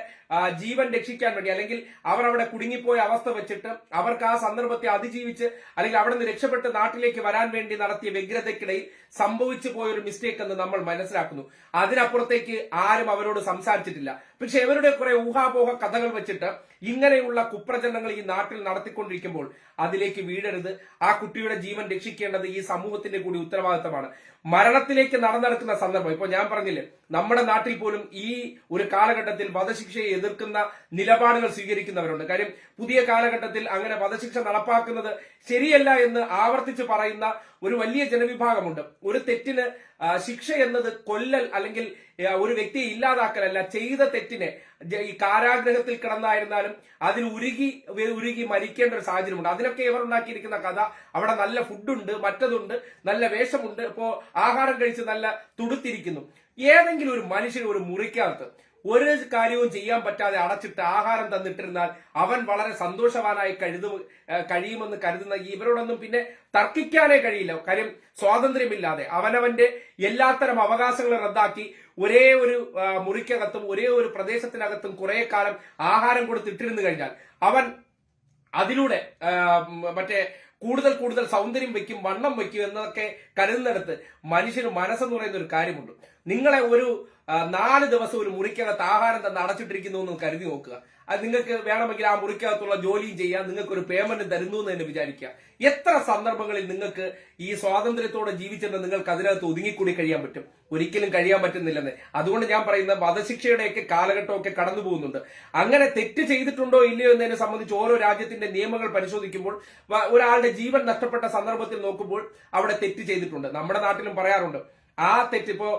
ജീവൻ രക്ഷിക്കാൻ വേണ്ടി അല്ലെങ്കിൽ അവർ അവിടെ കുടുങ്ങിപ്പോയ അവസ്ഥ വെച്ചിട്ട് അവർക്ക് ആ സന്ദർഭത്തെ അതിജീവിച്ച് അല്ലെങ്കിൽ അവിടെ നിന്ന് രക്ഷപ്പെട്ട് നാട്ടിലേക്ക് വരാൻ വേണ്ടി നടത്തിയ വ്യഗ്രതയ്ക്കിടയിൽ സംഭവിച്ചു പോയ ഒരു മിസ്റ്റേക്ക് എന്ന് നമ്മൾ മനസ്സിലാക്കുന്നു. അതിനപ്പുറത്തേക്ക് ആരും അവരോട് സംസാരിച്ചിട്ടില്ല. പക്ഷെ ഇവരുടെ കുറെ ഊഹാപോഹ കഥകൾ വെച്ചിട്ട് ഇങ്ങനെയുള്ള കുപ്രചരണങ്ങൾ ഈ നാട്ടിൽ നടത്തിക്കൊണ്ടിരിക്കുമ്പോൾ അതിലേക്ക് വീഴരുത്. ആ കുട്ടിയുടെ ജീവൻ രക്ഷിക്കേണ്ടത് ഈ സമൂഹത്തിന്റെ കൂടി ഉത്തരവാദിത്തമാണ്. മരണത്തിലേക്ക് നടന്നെടുക്കുന്ന സന്ദർഭം ഇപ്പൊ ഞാൻ പറഞ്ഞില്ലേ, നമ്മുടെ നാട്ടിൽ പോലും ഈ ഒരു കാലഘട്ടത്തിൽ വധശിക്ഷയെ എതിർക്കുന്ന നിലപാടുകൾ സ്വീകരിക്കുന്നവരുണ്ട്. കാര്യം പുതിയ കാലഘട്ടത്തിൽ അങ്ങനെ വധശിക്ഷ നടപ്പാക്കുന്നത് ശരിയല്ല എന്ന് ആവർത്തിച്ച് പറയുന്ന ഒരു വലിയ ജനവിഭാഗമുണ്ട്. ഒരു തെറ്റിന് ശിക്ഷ എന്നത് കൊല്ലൽ അല്ലെങ്കിൽ ഒരു വ്യക്തിയെ ഇല്ലാതാക്കലല്ല, ചെയ്ത തെറ്റിനെ ഈ കാരാഗ്രഹത്തിൽ കിടന്നായിരുന്നാലും അതിൽ ഉരുകി മരിക്കേണ്ട ഒരു സാഹചര്യമുണ്ട്. അതിനൊക്കെ ഇവർ ഉണ്ടാക്കിയിരിക്കുന്ന കഥ, അവിടെ നല്ല ഫുഡുണ്ട്, മറ്റതുണ്ട്, നല്ല വേഷമുണ്ട്, ഇപ്പോ ആഹാരം കഴിച്ച് നല്ല തുടുത്തിരിക്കുന്നു. ഏതെങ്കിലും ഒരു മനുഷ്യന് ഒരു മുറിക്കകത്ത് ഒരു കാര്യവും ചെയ്യാൻ പറ്റാതെ അടച്ചിട്ട് ആഹാരം തന്നിട്ടിരുന്നാൽ അവൻ വളരെ സന്തോഷവാനായി കഴിയുമെന്ന് കരുതുന്ന ഇവരോടൊന്നും പിന്നെ തർക്കിക്കാനേ കഴിയില്ല. കാര്യം സ്വാതന്ത്ര്യമില്ലാതെ അവനവന്റെ എല്ലാത്തരം അവകാശങ്ങളും റദ്ദാക്കി ഒരേ ഒരു മുറിക്കകത്തും ഒരേ ഒരു പ്രദേശത്തിനകത്തും കുറെ കാലം ആഹാരം കൊടുത്തിട്ടിരുന്നു കഴിഞ്ഞാൽ അവൻ അതിലൂടെ കൂടുതൽ സൗന്ദര്യം വെക്കും, വണ്ണം വെക്കും എന്നൊക്കെ കരുതുന്നിടത്ത് മനുഷ്യന് മനസ്സെന്ന് പറയുന്ന ഒരു കാര്യമുണ്ട്. നിങ്ങളെ ഒരു 4 ദിവസം ഒരു മുറിക്കകത്ത് ആഹാരം തന്നെ അടച്ചിട്ടിരിക്കുന്നു എന്ന് കരുതി നോക്കുക. അത് നിങ്ങൾക്ക് വേണമെങ്കിൽ ആ മുറിക്കകത്തുള്ള ജോലിയും ചെയ്യാം, നിങ്ങൾക്ക് ഒരു പേയ്മെന്റ് തരുന്നു എന്ന് തന്നെ വിചാരിക്കുക. എത്ര സന്ദർഭങ്ങളിൽ നിങ്ങൾക്ക് ഈ സ്വാതന്ത്ര്യത്തോടെ ജീവിച്ചെന്ന് നിങ്ങൾക്ക് അതിനകത്ത് ഒതുങ്ങിക്കൂടി കഴിയാൻ പറ്റും? ഒരിക്കലും കഴിയാൻ പറ്റുന്നില്ലെന്ന്. അതുകൊണ്ട് ഞാൻ പറയുന്ന വധശിക്ഷയുടെയൊക്കെ കാലഘട്ടമൊക്കെ കടന്നു പോകുന്നുണ്ട്. അങ്ങനെ തെറ്റ് ചെയ്തിട്ടുണ്ടോ ഇല്ലയോ എന്നതിനെ സംബന്ധിച്ച് ഓരോ രാജ്യത്തിന്റെ നിയമങ്ങൾ പരിശോധിക്കുമ്പോൾ ഒരാളുടെ ജീവൻ നഷ്ടപ്പെട്ട സന്ദർഭത്തിൽ നോക്കുമ്പോൾ അവിടെ തെറ്റ് ചെയ്തിട്ടുണ്ട്. നമ്മുടെ നാട്ടിലും പറയാറുണ്ട് ആ തെറ്റിപ്പോ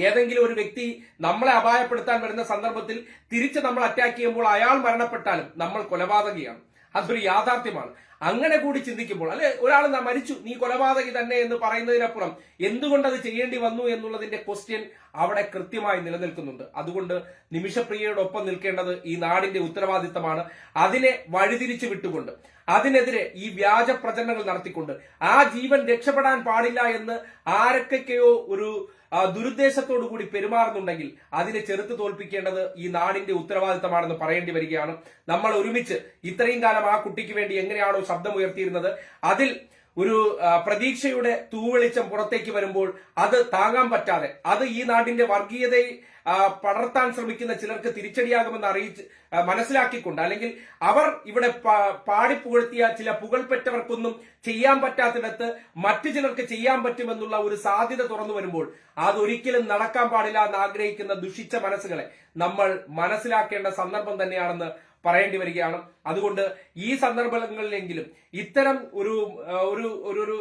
ഏതെങ്കിലും ഒരു വ്യക്തി നമ്മളെ അപായപ്പെടുത്താൻ വരുന്ന സന്ദർഭത്തിൽ തിരിച്ച് നമ്മൾ അറ്റാക്ക് ചെയ്യുമ്പോൾ അയാൾ മരണപ്പെട്ടാലും നമ്മൾ കൊലപാതകയാണ്. അതൊരു യാഥാർത്ഥ്യമാണ്. അങ്ങനെ കൂടി ചിന്തിക്കുമ്പോൾ, അല്ലെ, ഒരാൾ മരിച്ചു, നീ കൊലപാതകി തന്നെ എന്ന് പറയുന്നതിനപ്പുറം എന്തുകൊണ്ട് അത് ചെയ്യേണ്ടി വന്നു എന്നുള്ളതിന്റെ ക്വസ്റ്റ്യൻ അവിടെ കൃത്യമായി നിലനിൽക്കുന്നുണ്ട്. അതുകൊണ്ട് നിമിഷപ്രിയയോടൊപ്പം നിൽക്കേണ്ടത് ഈ നാടിന്റെ ഉത്തരവാദിത്തമാണ്. അതിനെ വഴിതിരിച്ചു വിട്ടുകൊണ്ട്, അതിനെതിരെ ഈ വ്യാജ പ്രചരണങ്ങൾ നടത്തിക്കൊണ്ട്, ആ ജീവൻ രക്ഷപ്പെടാൻ പാടില്ല എന്ന് ആരൊക്കെയോ ഒരു ദുരുദ്ദേശത്തോടു കൂടി പെരുമാറുന്നുണ്ടെങ്കിൽ അതിനെ ചെറുത്ത് തോൽപ്പിക്കേണ്ടത് ഈ നാടിന്റെ ഉത്തരവാദിത്തമാണെന്ന് പറയേണ്ടി വരികയാണ്. നമ്മൾ ഒരുമിച്ച് ഇത്രയും കാലം ആ കുട്ടിക്ക് വേണ്ടി എങ്ങനെയാണോ ശബ്ദമുയർത്തിയിരുന്നത്, അതിൽ ഒരു പ്രതീക്ഷയുടെ തൂവെളിച്ചം പുറത്തേക്ക് വരുമ്പോൾ അത് താങ്ങാൻ പറ്റാതെ, അത് ഈ നാടിന്റെ വർഗീയതയെ പടർത്താൻ ശ്രമിക്കുന്ന ചിലർക്ക് തിരിച്ചടിയാകുമെന്ന് മനസ്സിലാക്കിക്കൊണ്ട്, അല്ലെങ്കിൽ അവർ ഇവിടെ പാടിപ്പുകഴ്ത്തിയ ചില പുകൾപ്പെട്ടവർക്കൊന്നും ചെയ്യാൻ പറ്റാത്തിടത്ത് മറ്റു ചിലർക്ക് ചെയ്യാൻ പറ്റുമെന്നുള്ള ഒരു സാധ്യത തുറന്നു വരുമ്പോൾ അതൊരിക്കലും നടക്കാൻ പാടില്ല എന്ന് ആഗ്രഹിക്കുന്ന ദുഷിച്ച മനസ്സുകളെ നമ്മൾ മനസ്സിലാക്കേണ്ട സന്ദർഭം തന്നെയാണെന്ന് പറയേണ്ടി വരികയാണ്. അതുകൊണ്ട് ഈ സന്ദർഭങ്ങളിലെങ്കിലും ഇത്തരം ഒരു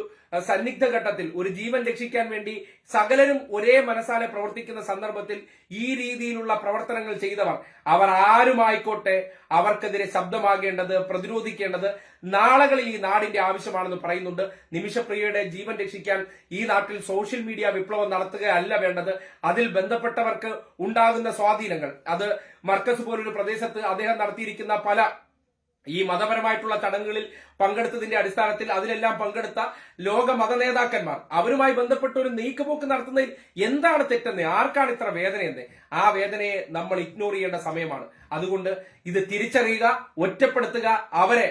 സന്നിഗ്ധ ഘട്ടത്തിൽ ഒരു ജീവൻ രക്ഷിക്കാൻ വേണ്ടി സകലരും ഒരേ മനസ്സാലെ പ്രവർത്തിക്കുന്ന സന്ദർഭത്തിൽ ഈ രീതിയിലുള്ള പ്രവർത്തനങ്ങൾ ചെയ്തവർ, അവർ ആരുമായിക്കോട്ടെ, അവർക്കെതിരെ ശബ്ദമാകേണ്ടത്, പ്രതിരോധിക്കേണ്ടത് നാളുകളിൽ ഈ നാടിന്റെ ആവശ്യമാണെന്ന് പറയുന്നുണ്ട്. നിമിഷപ്രിയയുടെ ജീവൻ രക്ഷിക്കാൻ ഈ നാട്ടിൽ സോഷ്യൽ മീഡിയ വിപ്ലവം നടത്തുകയല്ല വേണ്ടത്. അതിൽ ബന്ധപ്പെട്ടവർക്ക് ഉണ്ടാകുന്ന സ്വാധീനങ്ങൾ, അത് മർക്കസ് പോലൊരു പ്രദേശത്ത് അദ്ദേഹം നടത്തിയിരിക്കുന്ന പല ഈ മതപരമായിട്ടുള്ള ചടങ്ങുകളിൽ പങ്കെടുത്തതിന്റെ അടിസ്ഥാനത്തിൽ അതിലെല്ലാം പങ്കെടുത്ത ലോക മത നേതാക്കന്മാർ അവരുമായി ബന്ധപ്പെട്ട് ഒരു നീക്കുപോക്ക് നടത്തുന്നതിൽ എന്താണ് തെറ്റെന്ന്, ആർക്കാണ് ഇത്ര വേദനയെന്ന്, ആ വേദനയെ നമ്മൾ ഇഗ്നോർ ചെയ്യേണ്ട സമയമാണ്. അതുകൊണ്ട് ഇത് തിരിച്ചറിയുക, ഒറ്റപ്പെടുത്തുക, അവരെ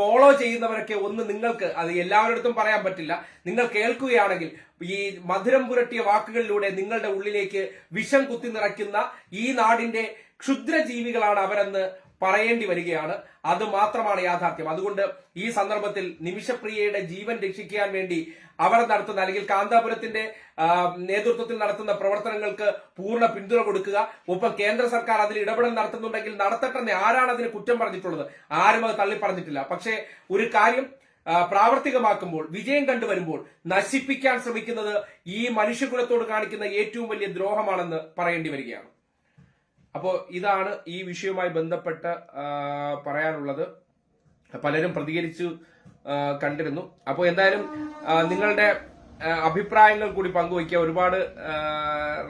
ഫോളോ ചെയ്യുന്നവരൊക്കെ ഒന്ന് നിങ്ങൾക്ക്, അത് എല്ലാവരുടെ പറയാൻ പറ്റില്ല, നിങ്ങൾ കേൾക്കുകയാണെങ്കിൽ ഈ മധുരം പുരട്ടിയ വാക്കുകളിലൂടെ നിങ്ങളുടെ ഉള്ളിലേക്ക് വിഷം കുത്തി നിറയ്ക്കുന്ന ഈ നാടിന്റെ ക്ഷുദ്രജീവികളാണ് അവരെന്ന് പറയേണ്ടി വരികയാണ്. അത് മാത്രമാണ് യാഥാർത്ഥ്യം. അതുകൊണ്ട് ഈ സന്ദർഭത്തിൽ നിമിഷപ്രിയയുടെ ജീവൻ രക്ഷിക്കാൻ വേണ്ടി അവർ നടത്തുന്ന, അല്ലെങ്കിൽ കാന്താപുരത്തിന്റെ നേതൃത്വത്തിൽ നടത്തുന്ന പ്രവർത്തനങ്ങൾക്ക് പൂർണ്ണ പിന്തുണ കൊടുക്കുക. ഒപ്പം കേന്ദ്ര സർക്കാർ അതിൽ ഇടപെടൽ നടത്തുന്നുണ്ടെങ്കിൽ നടത്തട്ടെ. ആരാണ് അതിന് കുറ്റം പറഞ്ഞിട്ടുള്ളത്? ആരും അത് തള്ളി പറഞ്ഞിട്ടില്ല. പക്ഷേ ഒരു കാര്യം പ്രാവർത്തികമാക്കുമ്പോൾ, വിജയം കണ്ടുവരുമ്പോൾ നശിപ്പിക്കാൻ ശ്രമിക്കുന്നത് ഈ മനുഷ്യകുലത്തോട് കാണിക്കുന്ന ഏറ്റവും വലിയ ദ്രോഹമാണെന്ന് പറയേണ്ടി വരികയാണ്. അപ്പോൾ ഇതാണ് ഈ വിഷയവുമായി ബന്ധപ്പെട്ട് പറയാനുള്ളത്. പലരും പ്രതികരിച്ചു കണ്ടിരുന്നു. അപ്പോൾ എന്തായാലും നിങ്ങളുടെ അഭിപ്രായങ്ങൾ കൂടി പങ്കുവയ്ക്കുക. ഒരുപാട്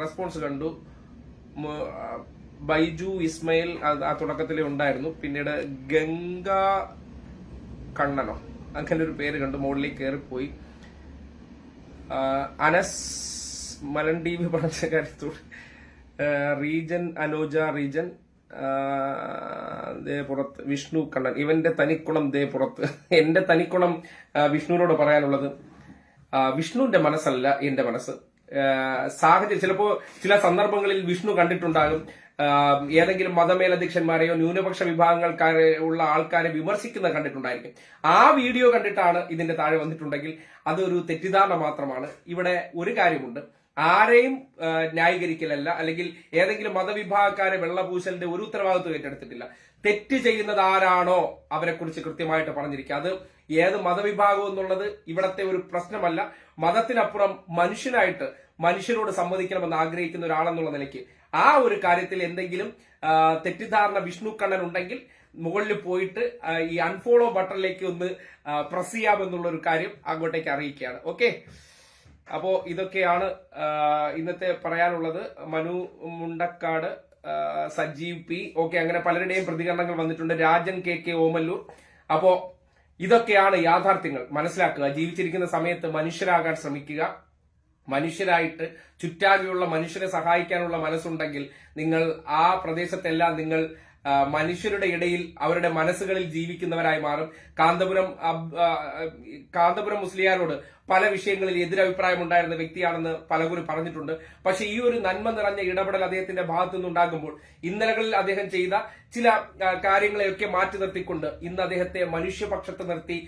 റെസ്പോൺസ് കണ്ടു. ബൈജു ഇസ്മയിൽ ആ തുടക്കത്തിലേ ഉണ്ടായിരുന്നു. പിന്നീട് ഗംഗ കണ്ണനോ അങ്ങനെ ഒരു പേര് കണ്ടു, മുകളിലേക്ക് കയറിപ്പോയി. അനസ് മലൻ ടി വി പറഞ്ഞ കാര്യത്തോട് റീജൻ അനോജ റീജൻ ദേ പുറത്ത് വിഷ്ണു കണ്ണൻ, ഇവന്റെ തനിക്കുണം ദേ പുറത്ത്. എന്റെ തനിക്കുണം വിഷ്ണുവിനോട് പറയാനുള്ളത്, വിഷ്ണുവിന്റെ മനസ്സല്ല എന്റെ മനസ്സ്. സാഹചര്യം, ചിലപ്പോ ചില സന്ദർഭങ്ങളിൽ വിഷ്ണു കണ്ടിട്ടുണ്ടാകും ഏതെങ്കിലും മതമേലധ്യക്ഷന്മാരെയോ ന്യൂനപക്ഷ വിഭാഗങ്ങൾക്കാരെ ഉള്ള ആൾക്കാരെ വിമർശിക്കുന്നത് കണ്ടിട്ടുണ്ടായിരിക്കും. ആ വീഡിയോ കണ്ടിട്ടാണ് ഇതിന്റെ താഴെ വന്നിട്ടുണ്ടെങ്കിൽ അതൊരു തെറ്റിദ്ധാരണ മാത്രമാണ്. ഇവിടെ ഒരു കാര്യമുണ്ട്, ആരെയും ന്യായീകരിക്കലല്ല, അല്ലെങ്കിൽ ഏതെങ്കിലും മതവിഭാഗക്കാരെ വെള്ളപൂശലിന്റെ ഒരു ഉത്തരവാദിത്വം ഏറ്റെടുത്തിട്ടില്ല. തെറ്റ് ചെയ്യുന്നത് ആരാണോ അവരെ കുറിച്ച് കൃത്യമായിട്ട് പറഞ്ഞിരിക്കുക. അത് ഏത് മതവിഭാഗം എന്നുള്ളത് ഇവിടത്തെ ഒരു പ്രശ്നമല്ല. മതത്തിനപ്പുറം മനുഷ്യനായിട്ട് മനുഷ്യരോട് സംവദിക്കണമെന്ന് ആഗ്രഹിക്കുന്ന ഒരാളെന്നുള്ള നിലയ്ക്ക് ആ ഒരു കാര്യത്തിൽ എന്തെങ്കിലും തെറ്റിദ്ധാരണ വിഷ്ണു കണ്ണൻ ഉണ്ടെങ്കിൽ മുകളിൽ പോയിട്ട് ഈ അൺഫോളോ ബട്ടണിലേക്ക് ഒന്ന് പ്രസ് ചെയ്യാമെന്നുള്ള ഒരു കാര്യം അങ്ങോട്ടേക്ക് അറിയിക്കുകയാണ്. ഓക്കെ, അപ്പോ ഇതൊക്കെയാണ് ഇന്നത്തെ പറയാനുള്ളത്. മനു മുണ്ടക്കാട്, സജീവ് പി, ഓക്കെ, അങ്ങനെ പലരുടെയും പ്രതികരണങ്ങൾ വന്നിട്ടുണ്ട്. രാജൻ കെ ഓമല്ലൂർ. അപ്പോ ഇതൊക്കെയാണ് യാഥാർത്ഥ്യങ്ങൾ. മനസ്സിലാക്കുക, ജീവിച്ചിരിക്കുന്ന സമയത്ത് മനുഷ്യരാകാൻ ശ്രമിക്കുക. മനുഷ്യരായിട്ട് ചുറ്റാകെയുള്ള മനുഷ്യരെ സഹായിക്കാനുള്ള മനസ്സുണ്ടെങ്കിൽ നിങ്ങൾ ആ പ്രദേശത്തെല്ലാം നിങ്ങൾ മനുഷ്യരുടെ ഇടയിൽ അവരുടെ മനസ്സുകളിൽ ജീവിക്കുന്നവരായി മാറും. കാന്തപുരം മുസ്ലിയാരോട് പല വിഷയങ്ങളിൽ എതിരഭിപ്രായം ഉണ്ടായിരുന്ന വ്യക്തിയാണെന്ന് പലരും പറഞ്ഞിട്ടുണ്ട്. പക്ഷെ ഈ ഒരു നന്മ നിറഞ്ഞ ഇടപെടൽ അദ്ദേഹത്തിന്റെ ഭാഗത്തു നിന്നുണ്ടാകുമ്പോൾ ഇന്നലകളിൽ അദ്ദേഹം ചെയ്ത ചില കാര്യങ്ങളെയൊക്കെ മാറ്റി നിർത്തിക്കൊണ്ട് ഇന്ന് അദ്ദേഹത്തെ മനുഷ്യപക്ഷത്ത് നിർത്തി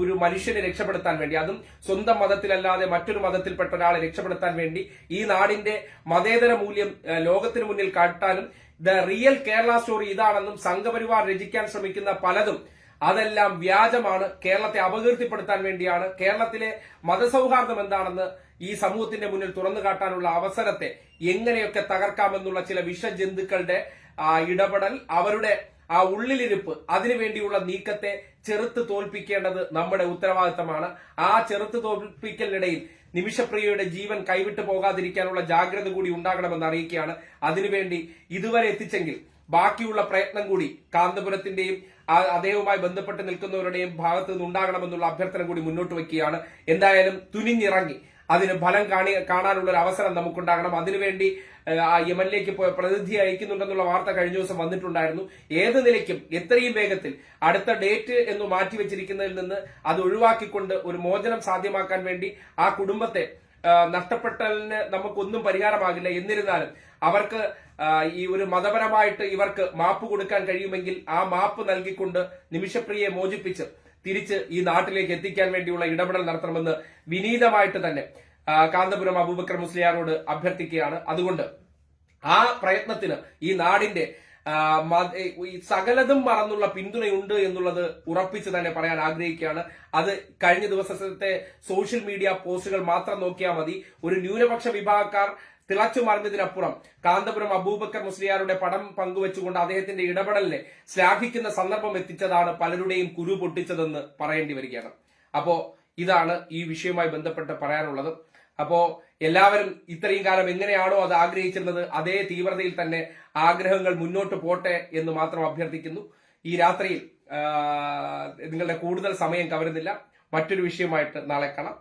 ഒരു മനുഷ്യനെ രക്ഷപ്പെടുത്താൻ വേണ്ടി, അതും സ്വന്തം മതത്തിലല്ലാതെ മറ്റൊരു മതത്തിൽപ്പെട്ട ഒരാളെ രക്ഷപ്പെടുത്താൻ വേണ്ടി ഈ നാടിന്റെ മതേതര മൂല്യം ലോകത്തിന് മുന്നിൽ കാട്ടാനും ദ റിയൽ കേരള സ്റ്റോറി ഇതാണെന്നും സംഘപരിവാർ രചിക്കാൻ ശ്രമിക്കുന്ന പലതും അതെല്ലാം വ്യാജമാണ്, കേരളത്തെ അപകീർത്തിപ്പെടുത്താൻ വേണ്ടിയാണ്, കേരളത്തിലെ മതസൗഹാർദ്ദം എന്താണെന്ന് ഈ സമൂഹത്തിന്റെ മുന്നിൽ തുറന്നു കാട്ടാനുള്ള അവസരത്തെ എങ്ങനെയൊക്കെ തകർക്കാമെന്നുള്ള ചില വിഷജന്തുക്കളുടെ ഇടപെടൽ, അവരുടെ ആ ഉള്ളിലിരിപ്പ് അതിനുവേണ്ടിയുള്ള നീക്കത്തെ ചെറുത്ത് തോൽപ്പിക്കേണ്ടത് നമ്മുടെ ഉത്തരവാദിത്തമാണ്. ആ ചെറുത്ത് തോൽപ്പിക്കലിനിടയിൽ നിമിഷപ്രിയയുടെ ജീവൻ കൈവിട്ടു പോകാതിരിക്കാനുള്ള ജാഗ്രത കൂടി ഉണ്ടാകണമെന്ന് അറിയിക്കുകയാണ്. അതിനുവേണ്ടി ഇതുവരെ എത്തിച്ചെങ്കിൽ ബാക്കിയുള്ള പ്രയത്നം കൂടി കാന്തപുരത്തിന്റെയും അദ്ദേഹവുമായി ബന്ധപ്പെട്ട് നിൽക്കുന്നവരുടെയും ഭാഗത്തു നിന്ന് ഉണ്ടാകണമെന്നുള്ള അഭ്യർത്ഥന കൂടി മുന്നോട്ട് വയ്ക്കുകയാണ്. എന്തായാലും തുനിഞ്ഞിറങ്ങി അതിന് ഫലം കാണാനുള്ള ഒരു അവസരം നമുക്കുണ്ടാകണം. അതിനുവേണ്ടി യമനിലേക്ക് പ്രതിനിധി അയക്കുന്നുണ്ടെന്നുള്ള വാർത്ത കഴിഞ്ഞ ദിവസം വന്നിട്ടുണ്ടായിരുന്നു. ഏത് നിലയ്ക്കും എത്രയും വേഗത്തിൽ അടുത്ത ഡേറ്റ് എന്ന് മാറ്റിവെച്ചിരിക്കുന്നതിൽ നിന്ന് അത് ഒഴിവാക്കിക്കൊണ്ട് ഒരു മോചനം സാധ്യമാക്കാൻ വേണ്ടി ആ കുടുംബത്തെ നഷ്ടപ്പെട്ടതിന് നമുക്കൊന്നും പരിഹാരമാകില്ല. എന്നിരുന്നാലും അവർക്ക് ഈ ഒരു മതപരമായിട്ട് ഇവർക്ക് മാപ്പ് കൊടുക്കാൻ കഴിയുമെങ്കിൽ ആ മാപ്പ് നൽകിക്കൊണ്ട് നിമിഷപ്രിയയെ മോചിപ്പിച്ച് തിരിച്ച് ഈ നാട്ടിലേക്ക് എത്തിക്കാൻ വേണ്ടിയുള്ള ഇടപെടൽ നടത്തണമെന്ന് വിനീതമായിട്ട് തന്നെ കാന്തപുരം അബൂബക്കർ മുസ്ലിയാരോട് അഭ്യർത്ഥിക്കുകയാണ്. അതുകൊണ്ട് ആ പ്രയത്നത്തിന് ഈ നാടിന്റെ സകലതും മറന്നുള്ള പിന്തുണയുണ്ട് എന്നുള്ളത് ഉറപ്പിച്ച് തന്നെ പറയാൻ ആഗ്രഹിക്കുകയാണ്. അത് കഴിഞ്ഞ ദിവസത്തെ സോഷ്യൽ മീഡിയ പോസ്റ്റുകൾ മാത്രം നോക്കിയാൽ മതി. ഒരു ന്യൂനപക്ഷ വിഭാഗക്കാർ തിളച്ചു മറിഞ്ഞതിനപ്പുറം കാന്തപുരം അബൂബക്കർ മുസ്ലിയാരുടെ പടം പങ്കുവെച്ചുകൊണ്ട് അദ്ദേഹത്തിന്റെ ഇടപെടലിനെ ശ്ലാഘിക്കുന്ന സന്ദർഭം എത്തിച്ചതാണ് പലരുടെയും കുരു പൊട്ടിച്ചതെന്ന് പറയേണ്ടി വരികയാണ്. അപ്പോ ഇതാണ് ഈ വിഷയവുമായി ബന്ധപ്പെട്ട് പറയാനുള്ളത്. അപ്പോ എല്ലാവരും ഇത്രയും കാലം എങ്ങനെയാണോ അത് ആഗ്രഹിച്ചിരുന്നത് അതേ തീവ്രതയിൽ തന്നെ ആഗ്രഹങ്ങൾ മുന്നോട്ട് പോട്ടെ എന്ന് മാത്രം അഭ്യർത്ഥിക്കുന്നു. ഈ രാത്രിയിൽ നിങ്ങളുടെ കൂടുതൽ സമയം കവരുന്നില്ല. മറ്റൊരു വിഷയമായിട്ട് നാളെ കാണാം.